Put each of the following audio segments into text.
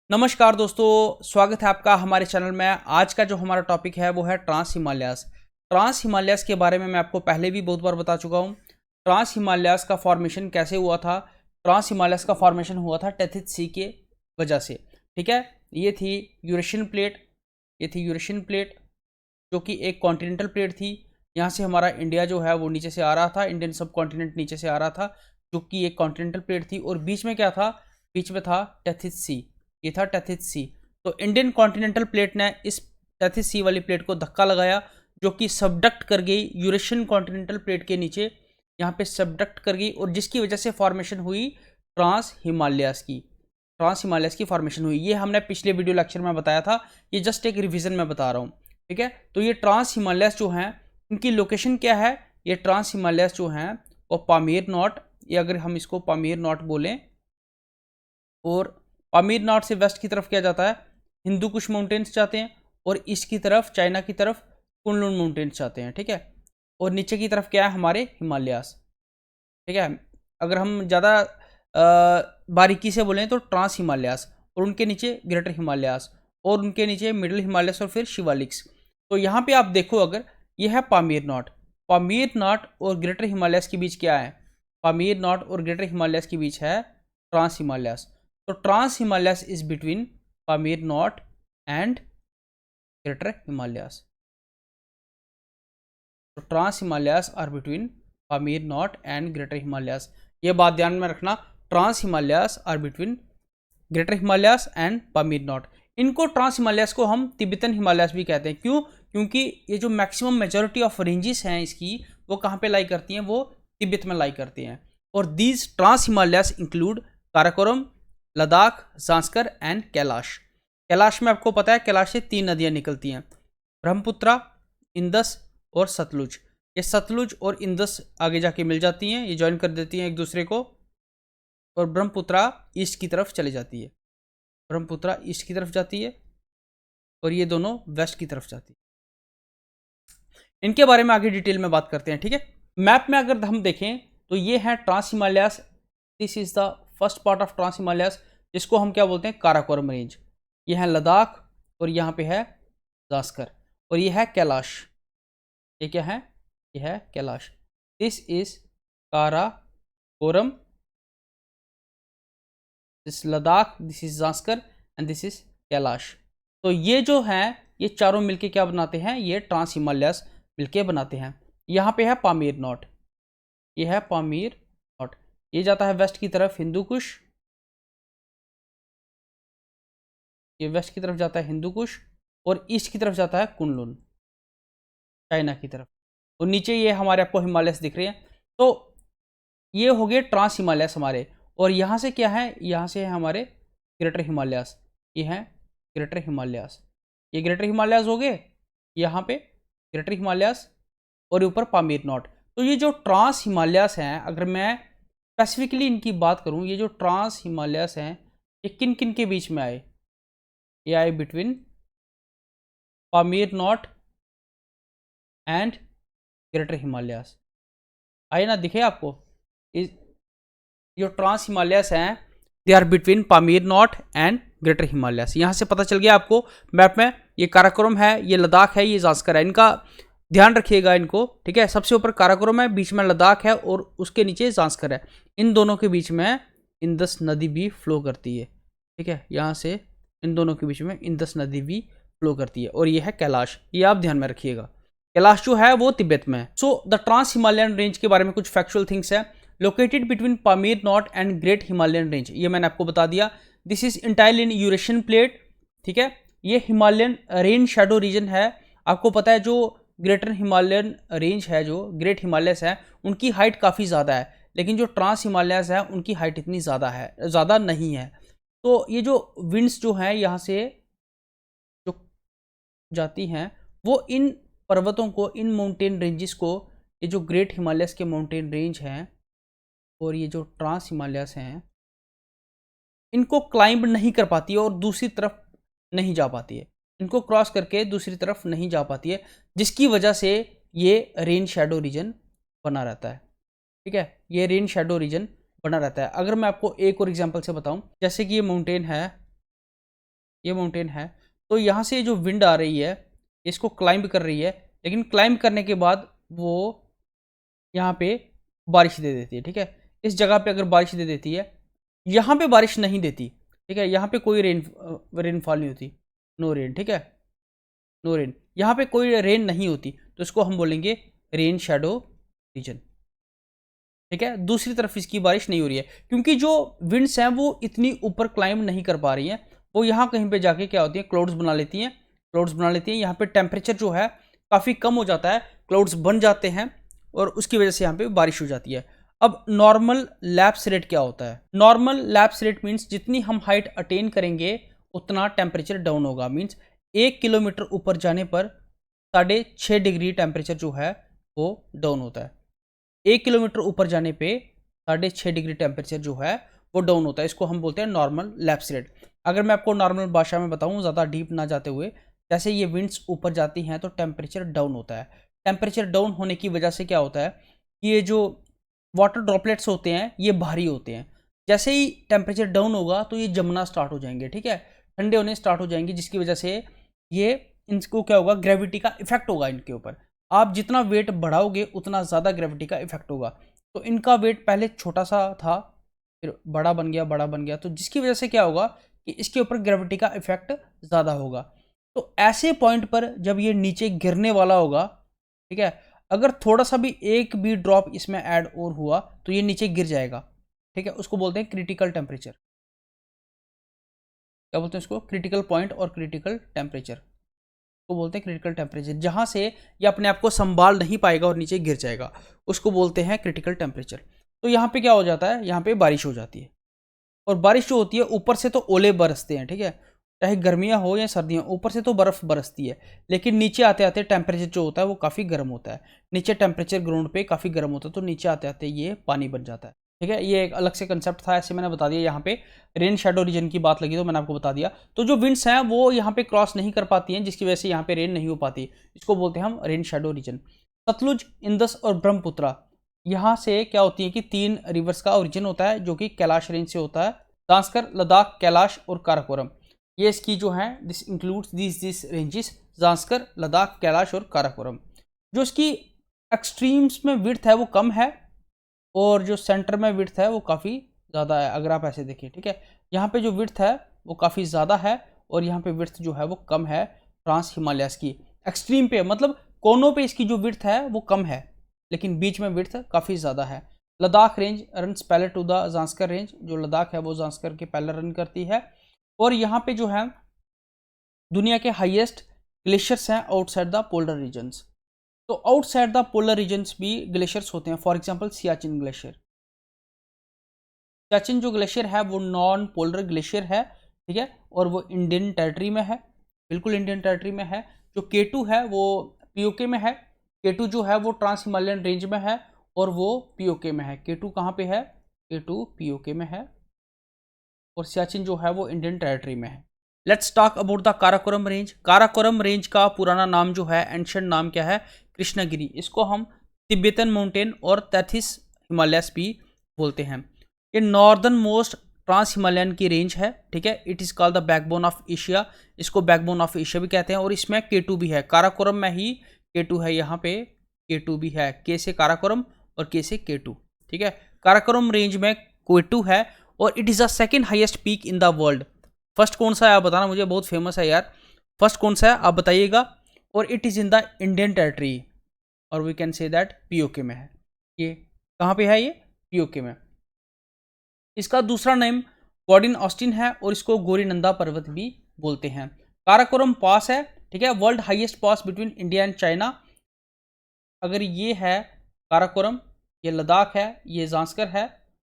नमस्कार दोस्तों, स्वागत है आपका हमारे चैनल में। आज का जो हमारा टॉपिक है वो है ट्रांस हिमालयास। ट्रांस हिमालयास के बारे में मैं आपको पहले भी बहुत बार बता चुका हूँ। ट्रांस हिमालयास का फॉर्मेशन कैसे हुआ था? ट्रांस हिमालयास का फॉर्मेशन हुआ था टेथिस सी के वजह से। ठीक है, ये थी यूरेशियन प्लेट। ये थी यूरेशियन प्लेट जो कि एक कॉन्टिनेंटल प्लेट थी। यहाँ से हमारा इंडिया जो है वो नीचे से आ रहा था, इंडियन सब कॉन्टिनेंट नीचे से आ रहा था, जो कि एक कॉन्टिनेंटल प्लेट थी। और बीच में क्या था? बीच में था टेथिस सी। ये था टेथिस सी। तो इंडियन कॉन्टिनेंटल प्लेट ने इस टेथिस सी वाली प्लेट को धक्का लगाया, जो कि सबडक्ट कर गई यूरेशियन कॉन्टिनेंटल प्लेट के नीचे। यहाँ पे सबडक्ट कर गई और जिसकी वजह से फॉर्मेशन हुई ट्रांस हिमालयास की। ट्रांस हिमालयास की फॉर्मेशन हुई, ये हमने पिछले वीडियो लेक्चर में बताया था। ये जस्ट एक रिवीजन में बता रहा हूँ। ठीक है, तो ये ट्रांस हिमालयास जो हैं इनकी लोकेशन क्या है? ये ट्रांस हिमालयास जो हैं वो पामीर नॉट, ये अगर हम इसको पामीर नॉट बोलें, और पामीर नॉट से वेस्ट की तरफ क्या जाता है? हिंदू कुश माउंटेन्स जाते हैं, और ईस्ट की तरफ चाइना की तरफ कुनलुन माउंटेन्स जाते हैं। ठीक है, और नीचे की तरफ क्या है? हमारे हिमालयास। ठीक है, अगर हम ज़्यादा बारीकी से बोलें तो ट्रांस हिमालयास, और उनके नीचे ग्रेटर हिमालयास, और उनके नीचे मिडिल हिमालयास, और फिर शिवालिक्स। तो यहाँ पे आप देखो, अगर ये है पामीर नॉट, पामीर नॉट और ग्रेटर हिमालयास के बीच क्या है? पामीर नॉट और ग्रेटर हिमालयास के बीच है ट्रांस हिमालयास। तो trans Himalayas is between Pamir knot and greater Himalayas. तो trans Himalayas are between Pamir knot and greater Himalayas. ये बात ध्यान में रखना, trans Himalayas are between greater Himalayas and Pamir knot. इनको ट्रांस हिमालयास को हम तिब्बतन हिमालयास भी कहते हैं। क्यों? क्योंकि ये जो मैक्सिमम मेजॉरिटी ऑफ रेंजेस हैं इसकी, वो कहाँ पे लाई करती हैं? वो तिब्बत में लाई करती हैं। और these trans Himalayas include Karakoram, Ladakh, Zanskar and Kailash. Kailash में आपको पता है, कैलाश से 3 नदियां निकलती हैं, ब्रह्मपुत्रा, इंदस और सतलुज। ये सतलुज और इंदस आगे जाके मिल जाती हैं, ये ज्वाइन कर देती हैं एक दूसरे को, और ब्रह्मपुत्रा ईस्ट की तरफ चली जाती है। ब्रह्मपुत्रा ईस्ट की तरफ जाती है और ये दोनों वेस्ट की तरफ जाती है। इनके बारे में आगे डिटेल में बात करते हैं। ठीक है, मैप में अगर हम देखें तो ये है trans Himalayas. This is the first part of trans Himalayas, जिसको हम क्या बोलते हैं? काराकोरम रेंज। ये है लद्दाख, और यहाँ पे है जास्कर, और ये है कैलाश। ये क्या है? ये है Kailash. This is Karakoram, this Ladakh, this is Zanskar and this is Kailash. तो ये जो है, ये चारों मिलके क्या बनाते हैं? ये ट्रांस हिमालयास मिलके बनाते हैं। यहाँ पे है पामीर नॉट, ये है पामीर नॉट। ये जाता है वेस्ट की तरफ हिंदू कुश, ये वेस्ट की तरफ जाता है हिंदू कुश, और ईस्ट की तरफ जाता है कुनलुन, चाइना की तरफ। और नीचे ये हमारे आपको हिमालयस दिख रहे हैं। तो ये हो गए ट्रांस हिमालयस हमारे। और यहाँ से क्या है? यहाँ से है हमारे ग्रेटर हिमालयास। ये है ग्रेटर हिमालयास, ये ग्रेटर हिमालयास हो गए, यहाँ पे ग्रेटर हिमालयास, और ऊपर पामीर नॉट। तो ये जो ट्रांस हिमालयास हैं, अगर मैं स्पेसिफिकली इनकी बात करूँ, ये जो ट्रांस हिमालयास हैं ये किन किन के बीच में आए? ये आए between Pamir knot and greater Himalayas. आए ना, दिखे आपको? जो ट्रांस हिमालयास हैं they are between Pamir knot and greater Himalayas. यहाँ से पता चल गया आपको मैप में, ये काराकोरम है, ये लद्दाख है, ये जास्कर है। इनका ध्यान रखिएगा इनको। ठीक है, सबसे ऊपर काराकोरम है, बीच में लद्दाख है, और उसके नीचे जास्कर है। इन दोनों के बीच में इंदस नदी भी फ्लो करती है। ठीक है, यहाँ से इन दोनों के बीच में इंदस नदी भी फ्लो करती है। और ये है कैलाश, ये आप ध्यान में रखिएगा। कैलाश जो है वो तिब्बत में है। So the trans Himalayan range के बारे में कुछ फैक्चुअल थिंग्स है। Located between Pamir knot and great Himalayan range, ये मैंने आपको बता दिया। This is entirely in Eurasian plate. ठीक है, ये हिमालयन रेन शेडो रीजन है। आपको पता है जो ग्रेटर हिमालयन रेंज है, जो ग्रेट हिमालयस है, उनकी हाइट काफ़ी ज़्यादा है, लेकिन जो ट्रांस हिमालयस है उनकी हाइट इतनी ज़्यादा नहीं है। तो ये जो विंड्स जो हैं यहाँ से जो जाती हैं, वो इन पर्वतों को, इन माउंटेन रेंजेस को, ये जो ग्रेट हिमालयस के माउंटेन रेंज हैं और ये जो ट्रांस हिमालयस हैं, इनको क्लाइंब नहीं कर पाती है और दूसरी तरफ नहीं जा पाती है। इनको क्रॉस करके दूसरी तरफ नहीं जा पाती है, जिसकी वजह से ये रेन शेडो रीजन बना रहता है। ठीक है, ये रेन शेडो रीजन बना रहता है। अगर मैं आपको एक और एग्जांपल से बताऊं, जैसे कि ये माउंटेन है, ये माउंटेन है। तो यहाँ से जो विंड आ रही है इसको क्लाइंब कर रही है, लेकिन क्लाइंब करने के बाद वो यहाँ पे बारिश दे देती है। ठीक है, इस जगह पे अगर बारिश दे देती है, यहाँ पे बारिश नहीं देती, ठीक है, यहाँ पे कोई रेनफॉल नहीं होती, नो रेन। ठीक है, नो रेन, यहाँ पे कोई रेन नहीं होती, तो इसको हम बोलेंगे रेन शैडो रीजन। ठीक है, दूसरी तरफ इसकी बारिश नहीं हो रही है क्योंकि जो विंड्स हैं वो इतनी ऊपर क्लाइंब नहीं कर पा रही हैं, वो यहाँ कहीं पे जाके क्या होती है, क्लाउड्स बना लेती हैं, क्लाउड्स बना लेती हैं। यहाँ पे टेम्परेचर जो है काफ़ी कम हो जाता है, क्लाउड्स बन जाते हैं और उसकी वजह से यहाँ पे बारिश हो जाती है। अब नॉर्मल लैप्स रेट क्या होता है? नॉर्मल लैप्स रेट मीन्स जितनी हम हाइट अटेन करेंगे उतना टेम्परेचर डाउन होगा। मीन्स 1 किलोमीटर ऊपर जाने पर 6.5 डिग्री टेम्परेचर जो है वो डाउन होता है। 1 किलोमीटर ऊपर जाने पे 6.5 डिग्री टेम्परेचर जो है वो डाउन होता है। इसको हम बोलते हैं नॉर्मल लैप्स रेट। अगर मैं आपको नॉर्मल भाषा में बताऊं, ज़्यादा डीप ना जाते हुए, जैसे ये विंड्स ऊपर जाती हैं तो टेम्परेचर डाउन होता है। टेम्परेचर डाउन होने की वजह से क्या होता है कि ये जो वाटर ड्रॉपलेट्स होते हैं ये भारी होते हैं। जैसे ही टेम्परेचर डाउन होगा तो ये जमना स्टार्ट हो जाएंगे, ठीक है, ठंडे होने स्टार्ट हो जाएंगे, जिसकी वजह से ये इनको क्या होगा, ग्रेविटी का इफेक्ट होगा इनके ऊपर। आप जितना वेट बढ़ाओगे उतना ज़्यादा ग्रेविटी का इफेक्ट होगा। तो इनका वेट पहले छोटा सा था, फिर बड़ा बन गया, बड़ा बन गया, तो जिसकी वजह से क्या होगा कि इसके ऊपर ग्रेविटी का इफेक्ट ज़्यादा होगा। तो ऐसे पॉइंट पर जब ये नीचे गिरने वाला होगा, ठीक है, अगर थोड़ा सा भी एक भी ड्रॉप इसमें ऐड और हुआ तो ये नीचे गिर जाएगा। ठीक है, उसको बोलते हैं क्रिटिकल टेम्परेचर। क्या बोलते हैं उसको? क्रिटिकल पॉइंट और क्रिटिकल टेम्परेचर को बोलते हैं क्रिटिकल टेम्परेचर। जहां से ये अपने आप को संभाल नहीं पाएगा और नीचे गिर जाएगा, उसको बोलते हैं क्रिटिकल टेम्परेचर। तो यहाँ पे क्या हो जाता है, यहाँ पे बारिश हो जाती है, और बारिश जो होती है ऊपर से तो ओले बरसते हैं, ठीक है, चाहे गर्मियाँ हो या सर्दियाँ, ऊपर से तो बर्फ़ बरसती है, लेकिन नीचे आते आते टेम्परेचर जो होता है वो काफ़ी गर्म होता है। नीचे टेम्परेचर ग्राउंड पे काफ़ी गर्म होता है, तो नीचे आते आते ये पानी बन जाता है। ठीक है, ये एक अलग से कंसेप्ट था, ऐसे मैंने बता दिया। यहाँ पे रेन शेडो रीजन की बात लगी तो मैंने आपको बता दिया। तो जो विंड्स हैं वो यहाँ पे क्रॉस नहीं कर पाती हैं, जिसकी वजह से यहाँ पे रेन नहीं हो पाती, इसको बोलते हैं हम rain shadow region. Sutlej, Indus और ब्रह्मपुत्रा, यहाँ से क्या होती है कि 3 रिवर्स का ओरिजिन होता है, जो कि कैलाश रेंज से होता है। जांस्कर, लद्दाख, कैलाश और काराकोरम, ये इसकी जो है this includes this ranges, Zanskar, Ladakh, Kailash और काराकोरम। जो इसकी एक्सट्रीम्स में विड्थ है वो कम है, और जो सेंटर में विड्थ है वो काफ़ी ज़्यादा है। अगर आप ऐसे देखिए, ठीक है, यहाँ पे जो विड्थ है वो काफ़ी ज़्यादा है, और यहाँ पे विड्थ जो है वो कम है ट्रांस हिमालयस की। एक्सट्रीम पे मतलब कोनों पे इसकी जो विड्थ है वो कम है, लेकिन बीच में विड्थ काफ़ी ज़्यादा है। Ladakh range runs parallel to the Zanskar range, जो लद्दाख है वो जांस्कर के पैरेलल रन करती है। और यहाँ पे जो है दुनिया के हाईएस्ट ग्लेशियर्स हैं आउटसाइड द पोलर रीजन्स। तो आउटसाइड द पोलर रीजन्स भी ग्लेशियर्स होते हैं, for example Siachen glacier. Siachen जो ग्लेशियर है वो नॉन पोलर ग्लेशियर है, ठीक है, और वो इंडियन टेरिटरी में है, बिल्कुल इंडियन टेरिटरी में है। जो केटू है वो पीओके में है। केटू जो है वो ट्रांस हिमालयन रेंज में है, और वो पीओके में है। केटू कहाँ पे है? केटू पीओके में है, और सियाचिन जो है वो इंडियन टेरिटरी में है। Let's talk about the Karakoram range. Karakoram range का पुराना नाम जो है, एंशिएंट नाम क्या है? कृष्णगिरी। इसको हम तिब्बतन माउंटेन और तैथिस हिमालयस भी बोलते हैं। ये नॉर्दर्न मोस्ट ट्रांस हिमालयन की रेंज है, ठीक है। It is called the backbone of Asia, इसको बैकबोन ऑफ एशिया भी कहते हैं। और इसमें केटू भी है, काराकोरम में ही केटू है, यहाँ पे केटू भी है, के से काराकोरम और के से केटू, ठीक है। काराकोरम रेंज में केटू है, और it is the second highest peak in the world. First कौन सा है आप बताना मुझे, बहुत फेमस है यार, फर्स्ट कौन सा है आप बताइएगा। और it is in the Indian territory, और we can say that PoK में है। ये कहाँ पे है? ये पीओके में। इसका दूसरा नेम गॉर्डिन ऑस्टिन है, और इसको गोरीनंदा पर्वत भी बोलते हैं। काराकोरम पास है, ठीक है, world highest pass between India and China. अगर ये है काराकोरम, ये लद्दाख है, ये जांस्कर है,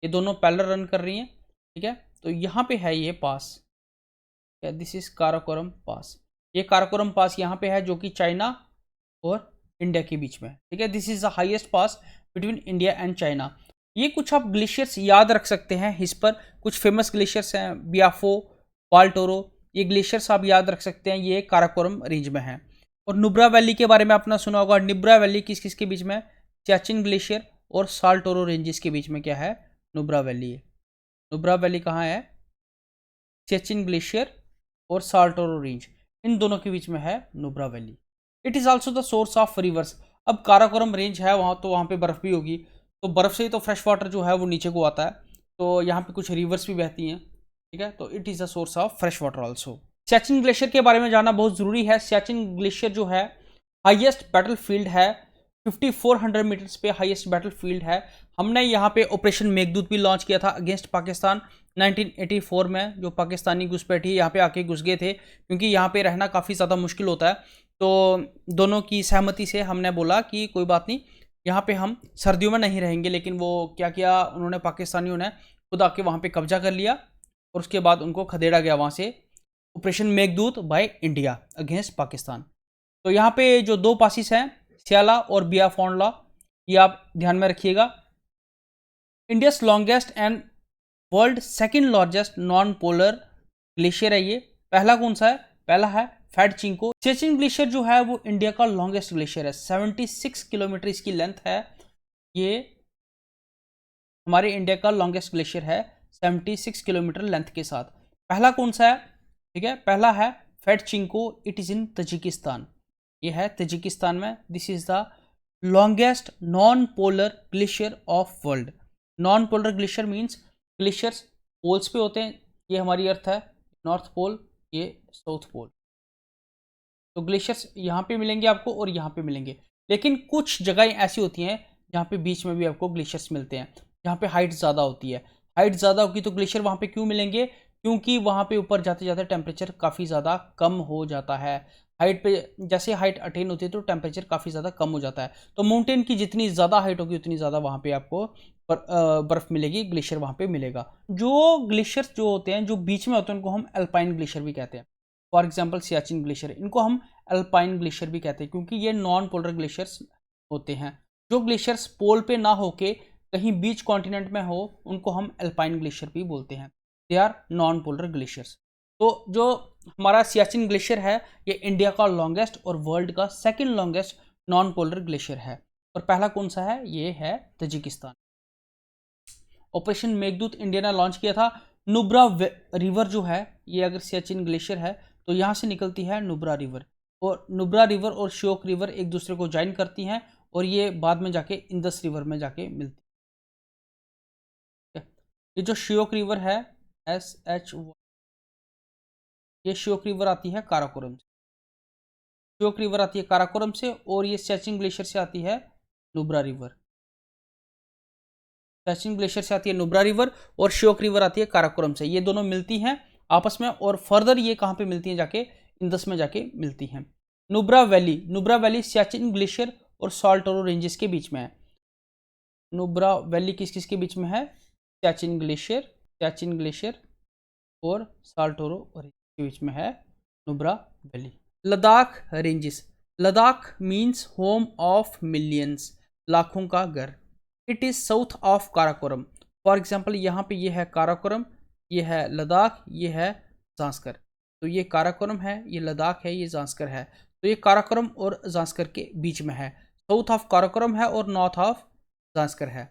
ये दोनों पैरेलल रन कर रही हैं, ठीक है। तो यहाँ पे है ये पास, दिस इज काराकोरम पास। ये काराकोरम पास यहाँ पे है, जो कि चाइना और इंडिया के बीच में है, ठीक है। This is the highest pass between India and China. ये कुछ आप ग्लेशियर्स याद रख सकते हैं इस पर, कुछ फेमस ग्लेशियर्स हैं, बियाफो, पालटोरो, ये ग्लेशियर्स आप याद रख सकते हैं, ये काराकोरम रेंज में है। और नुब्रा वैली के बारे में आपने सुना होगा। नुब्रा वैली किस किस के बीच में? सियाचिन ग्लेशियर और साल्टोरो रेंजेस के बीच में क्या है? नुब्रा वैली है। नुब्रा वैली कहाँ है? सियाचिन ग्लेशियर और साल्टोरो रेंज, इन दोनों के बीच में है Nubra valley. It is also the source of reverse. अब काराकोरम रेंज है वहाँ, तो वहाँ पे बर्फ़ भी होगी, तो बर्फ़ से ही तो फ्रेश वाटर जो है वो नीचे को आता है, तो यहाँ पे कुछ रिवर्स भी बहती हैं, ठीक है। तो it is the source of fresh water also. Siachen glacier के बारे में जानना बहुत ज़रूरी है। सियाचिन ग्लेशियर जो है हाईएस्ट बैटल फील्ड है, 5400 मीटर्स पे हाईएस्ट बैटल फील्ड है। हमने यहाँ पे ऑपरेशन मेघदूत भी लॉन्च किया था अगेंस्ट पाकिस्तान 1984 में। जो पाकिस्तानी घुसपैठी यहाँ पे आके घुस गए थे, क्योंकि यहाँ पे रहना काफ़ी ज़्यादा मुश्किल होता है, तो दोनों की सहमति से हमने बोला कि कोई बात नहीं, यहाँ पे हम सर्दियों में नहीं रहेंगे। लेकिन वो क्या किया उन्होंने, पाकिस्तानियों ने खुद आके वहाँ पे कब्जा कर लिया और उसके बाद उनको खदेड़ा गया वहाँ से। Operation Meghdoot by India against Pakistan. तो यहाँ पे जो दो पासिस हैं, स्याला और बियाफोंडला, ये आप ध्यान में रखिएगा। India's longest and world second largest non polar glacier है ये। पहला कौन सा है? पहला है फैटचिंको। सियाचिन ग्लेशियर जो है वो इंडिया का लॉन्गेस्ट ग्लेशियर है, 76 किलोमीटर इसकी लेंथ है। ये हमारे इंडिया का लॉन्गेस्ट ग्लेशियर है 76 किलोमीटर लेंथ के साथ। पहला कौन सा है? ठीक है, पहला है Fedchenko, it is in Tajikistan. ये है तजिकिस्तान में। This is the longest non polar glacier of world. Non polar glacier means glaciers poles पे होते हैं। ये हमारी अर्थ है नॉर्थ पोल, ये साउथ पोल। तो ग्लेशियर्स यहाँ पे मिलेंगे आपको और यहाँ पे मिलेंगे, लेकिन कुछ जगहें ऐसी होती हैं जहाँ पे बीच में भी आपको ग्लेशियर्स मिलते हैं, जहाँ पे हाइट ज़्यादा होती है। हाइट ज़्यादा होगी तो ग्लेशियर वहाँ पे क्यों मिलेंगे? क्योंकि वहाँ पे ऊपर जाते जाते टेम्परेचर काफ़ी ज़्यादा कम हो जाता है। हाइट पे जैसे हाइट अटेन होती है तो टेम्परेचर काफ़ी ज़्यादा कम हो जाता है। तो माउंटेन की जितनी ज़्यादा हाइट होगी उतनी ज़्यादा वहाँ पे आपको बर्फ़ मिलेगी, ग्लेशियर वहाँ पे मिलेगा। जो ग्लेशियर्स जो होते हैं जो बीच में होते हैं उनको हम अल्पाइन ग्लेशियर भी कहते हैं। फॉर एग्जाम्पल सियाचिन ग्लेशियर, इनको हम अल्पाइन ग्लेशियर भी कहते हैं, क्योंकि ये नॉन पोलर ग्लेशियर्स होते हैं। जो ग्लेशियर्स पोल पे ना होके कहीं बीच कॉन्टिनेंट में हो उनको हम अल्पाइन ग्लेशियर भी बोलते हैं। They are non polar glaciers. तो जो हमारा सियाचिन ग्लेशियर है ये इंडिया का लॉन्गेस्ट और वर्ल्ड का second longest non polar glacier है। और पहला कौन सा है? ये है तजिकिस्तान। ऑपरेशन मेघदूत इंडिया ने लॉन्च किया था। नुब्रा रिवर जो है, ये अगर सियाचिन ग्लेशियर है तो यहाँ से निकलती है नुब्रा रिवर, और नुब्रा रिवर और श्योक रिवर एक दूसरे को ज्वाइन करती हैं और ये बाद में जाके इंदस रिवर में जाके मिलती है। ये जो श्योक रिवर है SH, ये श्योक रिवर आती है काराकोरम से। श्योक रिवर आती है काराकोरम से, और ये सियाचिन ग्लेशियर से आती है नुब्रा रिवर। सियाचिन ग्लेशियर से आती है नुब्रा रिवर और श्योक रिवर आती है काराकोरम से। ये दोनों मिलती हैं आपस में, और फर्दर ये कहाँ पे मिलती हैं? जाके इंदस में जाके मिलती हैं। Nubra valley, Nubra valley Siachen glacier और साल्टोरो रेंजेस के बीच में है। नुब्रा वैली किस किस के बीच में है? सियाचिन ग्लेशियर और साल्टोरो रेंज के बीच में है Nubra valley. Ladakh ranges, Ladakh means home of millions, लाखों का घर। It is south of Karakoram. For example यहाँ पे ये है काराकोरम, ये है लद्दाख, ये है जांस्कर। तो ये काराकोरम है, ये लद्दाख है, ये जांस्कर है। तो ये काराकोरम और जांस्कर के बीच में है। साउथ ऑफ काराकोरम है और नॉर्थ ऑफ जांस्कर है।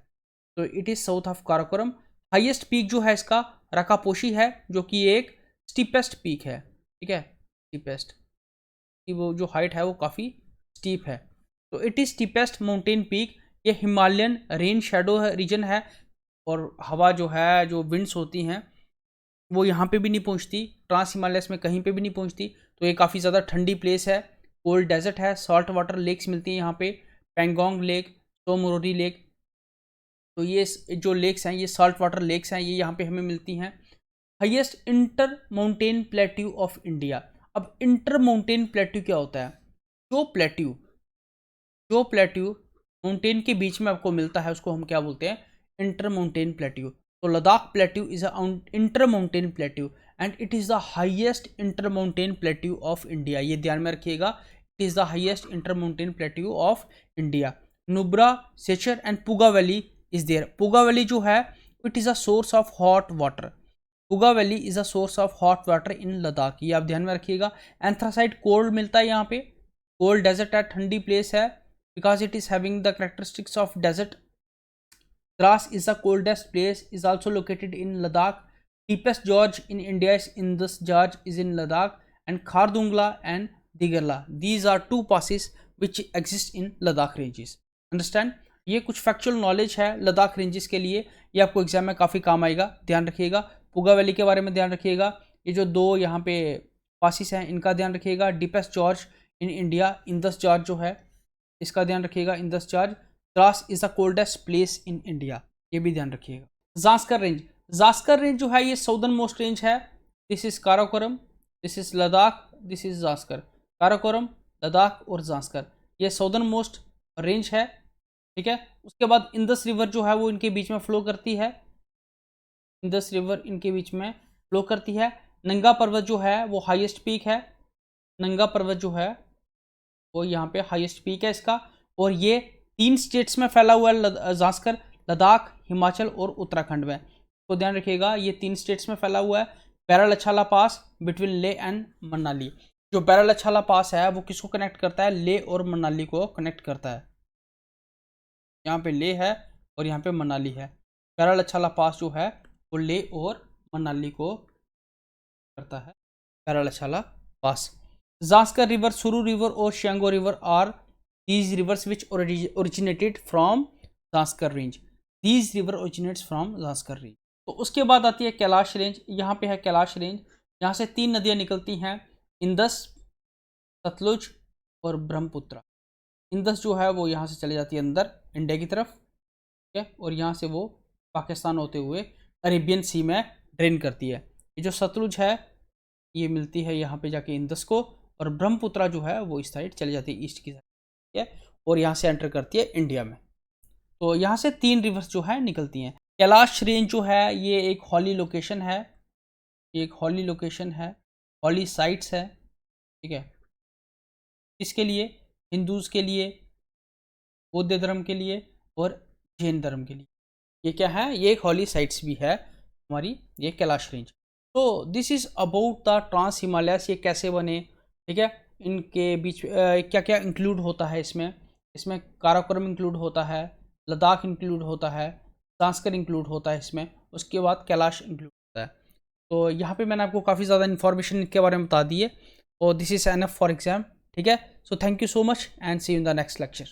तो it is south of Karakoram. Highest peak जो है इसका रकापोशी है, जो कि एक स्टीपेस्ट पीक है। ठीक है, स्टीपेस्ट की वो जो हाइट है वो काफ़ी स्टीप है। तो it is steepest mountain peak. ये हिमालयन रेन शेडो है रीजन है, और हवा जो है, जो विंड्स होती हैं वो यहाँ पे भी नहीं पहुँचती, ट्रांस हिमालयस में कहीं पे भी नहीं पहुँचती। तो ये काफ़ी ज़्यादा ठंडी प्लेस है, कोल्ड डेजर्ट है, सॉल्ट वाटर लेक्स मिलती हैं यहाँ पे, पेंगोंग लेक, सोमरोरी लेक। तो ये जो लेक्स हैं ये सॉल्ट वाटर लेक्स हैं, ये यहाँ पे हमें मिलती हैं। Highest inter mountain plateau of India. अब इंटर माउंटेन प्लेट्यू क्या होता है? जो प्लेट्यू माउंटेन के बीच में आपको मिलता है उसको हम क्या बोलते हैं? Inter mountain plateau. तो Ladakh plateau is a inter mountain plateau and it is the highest inter mountain plateau of India. ये ध्यान में रखिएगा, it is the highest inter mountain plateau of India. Nubra, Sechar and Puga valley is there. Puga valley जो है it is a source of hot water. Puga valley is a source of hot water in Ladakh, ये आप ध्यान में रखिएगा। एंथ्रासाइट कोल्ड मिलता है यहाँ पे, कोल्ड डेजर्ट है, ठंडी प्लेस है, because it is having the characteristics of desert. Dras is the coldest place, is also located in Ladakh. deepest gorge in India is Indus Gorge is in Ladakh, and Khardungla and Digarla. These are two passes which exist in Ladakh ranges. Understand? ये कुछ factual knowledge है Ladakh ranges के लिए, ये आपको exam में काफ़ी काम आएगा, ध्यान रखिएगा। पुगा वैली के बारे में ध्यान रखिएगा, ये जो दो यहाँ पे पासिस हैं इनका ध्यान रखिएगा। Deepest George in India, Indus George जो है इसका ध्यान रखिएगा, Indus George. Dras is the coldest place in India, ये भी ध्यान रखिएगा। जास्कर रेंज, जास्कर रेंज जो है ये साउदर्न मोस्ट रेंज है। This is Karakoram, this is Ladakh, this is Zanskar. Karakoram, Ladakh और जास्कर ये साउदर्न मोस्ट रेंज है, ठीक है। उसके बाद इंदस रिवर जो है वो इनके बीच में फ्लो करती है, इंदस रिवर इनके बीच में फ्लो करती है। नंगा पर्वत जो है वो हाईएस्ट पीक है, नंगा पर्वत जो है वो यहाँ पे हाईएस्ट पीक है इसका, और ये 3 स्टेट्स में फैला हुआ है जास्कर, लद्दाख, हिमाचल और उत्तराखंड में। तो ध्यान रखिएगा ये 3 स्टेट्स में फैला हुआ है। बैरल-अछाला पास बिटवीन ले एंड मनाली, जो बैरल-अछाला पास है वो किसको कनेक्ट करता है, ले और मनाली को कनेक्ट करता है। यहाँ पे ले है और यहाँ पे मनाली है। बैरल-अछाला पास जो है वो ले और मनाली को करता है, Baralacha pass. Zanskar river, Suru river और Shingo river are these rivers which originated from Zanskar range. These river originates from Zanskar range. तो उसके बाद आती है कैलाश रेंज। यहाँ पे है कैलाश रेंज, यहाँ से 3 नदियाँ निकलती हैं, इंदस, सतलुज और ब्रह्मपुत्रा। इंदस जो है वो यहाँ से चली जाती है अंदर इंडिया की तरफ, ठीक है, और यहाँ से वो पाकिस्तान होते हुए अरेबियन सी में ड्रेन करती है। ये जो सतलुज है ये मिलती है यहाँ पे जाके इंदस को, और ब्रह्मपुत्रा जो है वो इस साइड चली जाती है ईस्ट की साइड, ठीक है, और यहाँ से एंटर करती है इंडिया में। तो यहाँ से 3 रिवर्स जो है निकलती हैं। कैलाश रेंज जो है ये एक हॉली लोकेशन है, ये एक हॉली लोकेशन है, हॉली साइट्स है, ठीक है। इसके लिए हिंदूज़ के लिए, बौद्ध धर्म के लिए और जैन धर्म के लिए ये क्या है, ये एक हॉली साइट्स भी है हमारी ये कैलाश रेंज। तो this is about the trans Himalayas, ये कैसे बने, ठीक है, इनके बीच क्या क्या इंक्लूड होता है इसमें। इसमें काराकोरम इंक्लूड होता है, लद्दाख इंक्लूड होता है, जास्कर इंक्लूड होता है इसमें, उसके बाद कैलाश इंक्लूड होता है। तो यहाँ पे मैंने आपको काफ़ी ज़्यादा इन्फॉर्मेशन इनके बारे में बता दी है, और this is enough for exam, ठीक है। So thank you so much and see you in the next lecture.